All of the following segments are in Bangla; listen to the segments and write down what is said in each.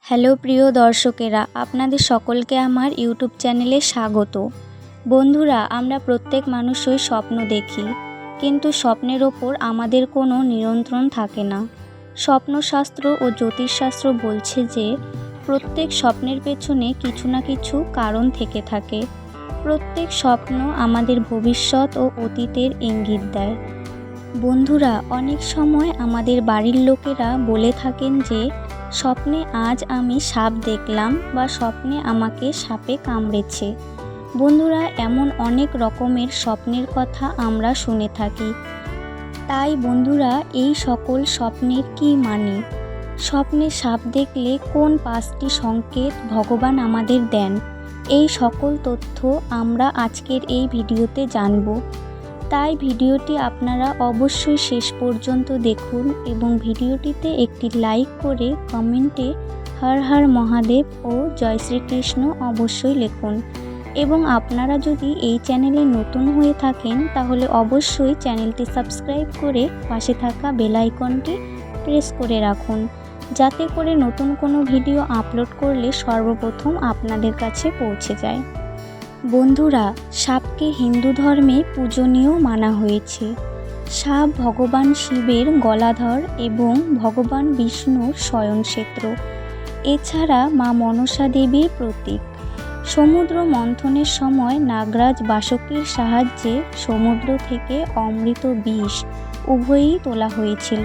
হ্যালো প্রিয় দর্শকেরা, আপনাদের সকলকে আমার ইউটিউব চ্যানেলে স্বাগত। বন্ধুরা, আমরা প্রত্যেক মানুষই স্বপ্ন দেখি, কিন্তু স্বপ্নের ওপর আমাদের কোনো নিয়ন্ত্রণ থাকে না। স্বপ্নশাস্ত্র ও জ্যোতিষশাস্ত্র বলছে যে প্রত্যেক স্বপ্নের পেছনে কিছু না কিছু কারণ থেকে থাকে। প্রত্যেক স্বপ্ন আমাদের ভবিষ্যৎ ও অতীতের ইঙ্গিত দেয়। বন্ধুরা, অনেক সময় আমাদের বাড়ির লোকেরা বলে থাকেন যে স্বপ্নে আজ আমি সাপ দেখলাম বা স্বপ্নে আমাকে সাপে কামড়েছে। বন্ধুরা, এমন অনেক রকমের স্বপ্নের কথা আমরা শুনে থাকি। তাই বন্ধুরা, এই সকল স্বপ্নের কী মানে? স্বপ্নে সাপ দেখলে কোন 5টি সংকেত ভগবান আমাদের দেন? এই সকল তথ্য আমরা আজকের এই ভিডিওতে জানব। তাই ভিডিওটি আপনারা অবশ্যই শেষ পর্যন্ত দেখুন এবং ভিডিওটিতে একটি লাইক করে কমেন্টে হর হর মহাদেব ও জয় শ্রীকৃষ্ণ অবশ্যই লিখুন। এবং আপনারা যদি এই চ্যানেলে নতুন হয়ে থাকেন তাহলে অবশ্যই চ্যানেলটি সাবস্ক্রাইব করে পাশে থাকা বেল আইকনটি প্রেস করে রাখুন, যাতে করে নতুন কোনো ভিডিও আপলোড করলে সর্বপ্রথম আপনাদের কাছে পৌঁছে যায়। বন্ধুরা, সাপকে হিন্দু ধর্মে পূজনীয় মানা হয়েছে। সাপ ভগবান শিবের গলাধর এবং ভগবান বিষ্ণুর শয়নক্ষেত্র। এছাড়া মা মনসা দেবীর প্রতীক। সমুদ্র মন্থনের সময় নাগরাজ বাসুকীর সাহায্যে সমুদ্র থেকে অমৃত বিষ উভয়ই তোলা হয়েছিল।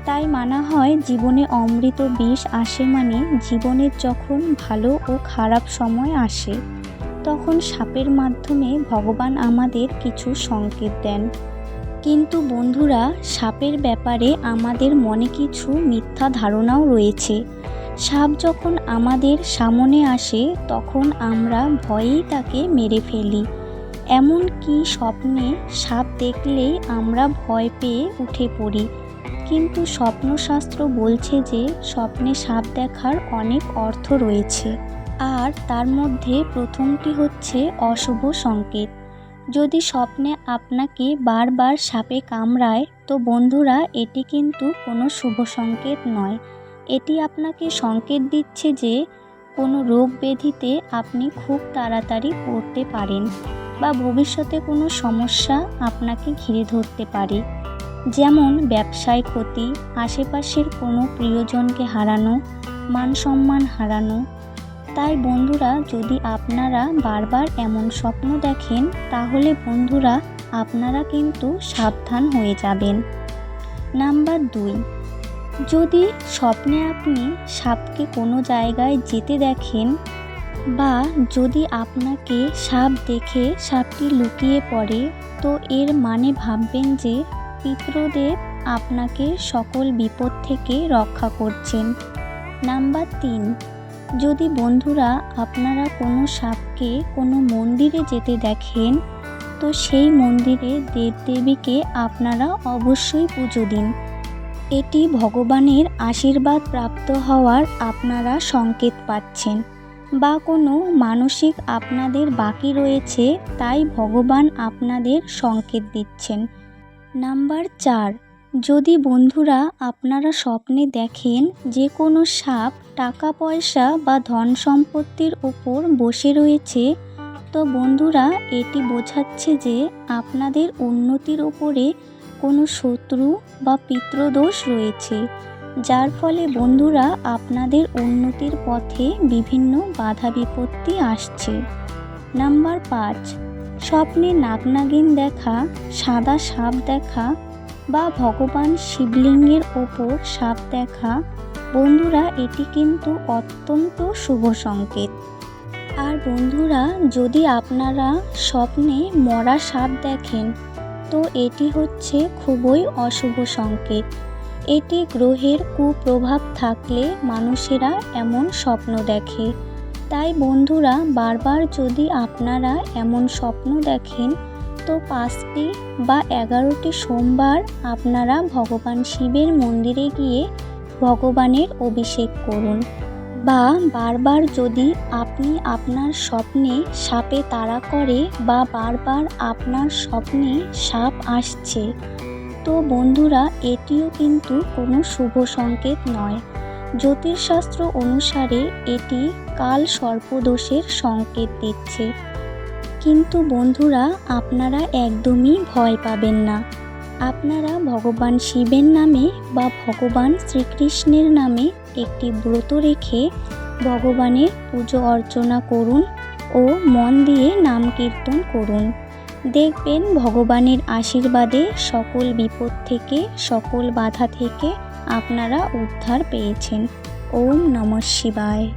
তাই মানা হয় জীবনে অমৃত বিষ আসে মানে জীবনের যখন ভালো ও খারাপ সময় আসে তখন সাপের মাধ্যমে ভগবান আমাদের কিছু সংকেত দেন। কিন্তু বন্ধুরা, সাপের ব্যাপারে আমাদের মনে কিছু মিথ্যা ধারণাও রয়েছে। সাপ যখন আমাদের সামনে আসে তখন আমরা ভয়েই তাকে মেরে ফেলি। এমন কি স্বপ্নে সাপ দেখলেই আমরা ভয় পেয়ে উঠে পড়ি। কিন্তু স্বপ্নশাস্ত্র বলছে যে স্বপ্নে সাপ দেখার অনেক অর্থ রয়েছে। আর তার মধ্যে প্রথমটি হচ্ছে অশুভ সংকেত। যদি স্বপ্নে আপনাকে বারবার সাপে কামড়ায় তো বন্ধুরা, এটি কিন্তু কোনো শুভ সংকেত নয়। এটি আপনাকে সংকেত দিচ্ছে যে কোনো রোগ ব্যাধিতে আপনি খুব তাড়াতাড়ি পড়তে পারেন বা ভবিষ্যতে কোনো সমস্যা আপনাকে ঘিরে ধরতে পারে, যেমন ব্যবসায় ক্ষতি, আশেপাশের কোনো প্রিয়জনকে হারানো, মান সম্মান হারানো। তাই বন্ধুরা, যদি আপনারা বারবার এমন স্বপ্ন দেখেন তাহলে বন্ধুরা আপনারা কিন্তু সাবধান হয়ে যাবেন। নাম্বার 2, যদি স্বপ্নে আপনি সাপকে কোনো জায়গায় যেতে দেখেন বা যদি আপনাকে সাপ দেখে সাপটি লুকিয়ে পড়ে তো এর মানে ভাববেন যে পিতৃদেব আপনাকে সকল বিপদ থেকে রক্ষা করছেন। নাম্বার 3, যদি বন্ধুরা আপনারা কোনো সাপকে কোনো মন্দিরে যেতে দেখেন তো সেই মন্দিরে দেবদেবীকে আপনারা অবশ্যই পুজো দিন। এটি ভগবানের আশীর্বাদ প্রাপ্ত হওয়ার আপনারা সংকেত পাচ্ছেন বা কোনো মানসিক আপনাদের বাকি রয়েছে, তাই ভগবান আপনাদের সংকেত দিচ্ছেন। নাম্বার 4, যদি বন্ধুরা আপনারা স্বপ্নে দেখেন যে কোনো সাপ টাকা পয়সা বা ধন সম্পত্তির ওপর বসে রয়েছে তো বন্ধুরা এটি বোঝাচ্ছে যে আপনাদের উন্নতির ওপরে কোনো শত্রু বা পিতৃদোষ রয়েছে, যার ফলে বন্ধুরা আপনাদের উন্নতির পথে বিভিন্ন বাধা বিপত্তি আসছে। নাম্বার 5, স্বপ্নে নাগনাগিন দেখা, সাদা সাপ দেখা বা ভগবান শিবলিঙ্গের ওপর সাপ দেখা বন্ধুরা এটি কিন্তু অত্যন্ত শুভ সংকেত। আর বন্ধুরা, যদি আপনারা স্বপ্নে মরা সাপ দেখেন তো এটি হচ্ছে খুবই অশুভ সংকেত। এটি গ্রহের কুপ্রভাব থাকলে মানুষেরা এমন স্বপ্ন দেখে। তাই বন্ধুরা, বারবার যদি আপনারা এমন স্বপ্ন দেখেন তো 5টি বা 11টি সোমবার আপনারা ভগবান শিবের মন্দিরে গিয়ে ভগবানের অভিষেক করুন। বা বারবার যদি আপনি আপনার স্বপ্নে সাপে তাড়া করে বা বারবার আপনার স্বপ্নে সাপ আসছে তো বন্ধুরা এটিও কিন্তু কোনো শুভ সংকেত নয়। জ্যোতিষশাস্ত্র অনুসারে এটি কাল সর্পদোষের সংকেত দিচ্ছে। কিন্তু বন্ধুরা, আপনারা একদমই ভয় পাবেন না। আপনারা ভগবান শিবের নামে বা ভগবান শ্রীকৃষ্ণের নামে একটি ব্রত রেখে ভগবানের পুজো অর্চনা করুন ও মন দিয়ে নাম কীর্তন করুন। দেখবেন ভগবানের আশীর্বাদে সকল বিপদ থেকে, সকল বাধা থেকে আপনারা উদ্ধার পেয়েছেন। ওম নমঃ শিবায়।